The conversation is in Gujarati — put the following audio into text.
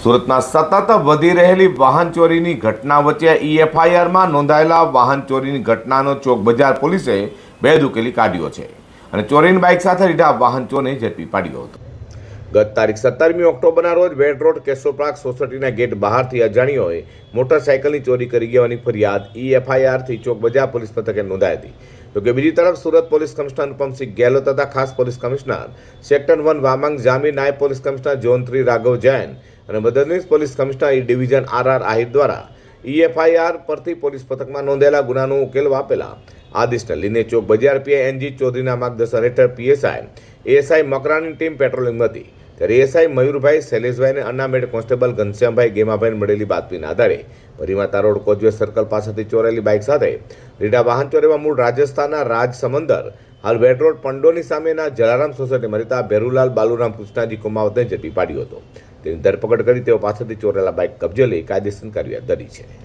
સુરતના સતત વધી રહેલી વાહન ચોરીની ઘટના વચ્ચે એફઆઈઆરમાં નોંધાયેલા વાહન ચોરીની ઘટનાનો ચોક બજાર પોલીસે ભેદ ઉકેલી કાઢ્યો છે અને ચોરીની બાઇક સાથે રીઢા વાહન ચોરને ઝડપી પાડ્યો હતો. ગત તારીખ 17મી ઓક્ટોબરના રોજ વેડ રોડ કેશોપાર્ક સોસાયટીના ગેટ બહારથી અજાણ્યોએ મોટરસાઇકલની ચોરી કરી ગયાની ફરિયાદ એફઆઈઆરથી ચોક બજાર પોલીસ મથકે નોંધાઈ હતી. તો કે બીજી તરફ સુરત પોલીસ કમિશનર અનુપમસિંહ ગેહલોત તથા ખાસ police commissioner sector 1 Vamang Jami, નાયબ police commissioner zone 3 Raghav Jain અને મદદનીશ police commissioner division R Ahir દ્વારા એફઆઈઆર પરથી પોલીસ મથકમાં નોંધેલા ગુનાનો ઉકેલ આપેલા આદેશને લઈને ચોક બજાર પીઆઈ એનજી ચૌધરીના માર્ગદર્શન હેઠળ પીએસઆઈ એએસઆઈ મકરાની ટીમ પેટ્રોલિંગમાં હતી. ત્યારે એએસઆઈ મયુરભાઈ, શૈલેષભાઈ અને અનામેડ કોન્સ્ટેબલ ઘનશ્યામભાઈ ગેમાભાઈને મળેલી બાતમીના આધારે ભરીમાતા રોડ કોચવે સર્કલ પાસેથી ચોરેલી બાઇક સાથે રીઢા વાહન ચોરીમાં મૂળ રાજસ્થાનના રાજસમંદર હાલ વેડ રોડ પંડોની સામેના જલારામ સોસાયટીમાં રહેતા ભેરુલાલ બાલુરામ કૃષ્ણાજી કુમાવતને ઝડપી પાડ્યો હતો. તેની ધરપકડ કરી તેઓ પાસેથી ચોરેલા બાઇક કબજે લઈ કાયદેસર કાર્યવાહી કરી છે.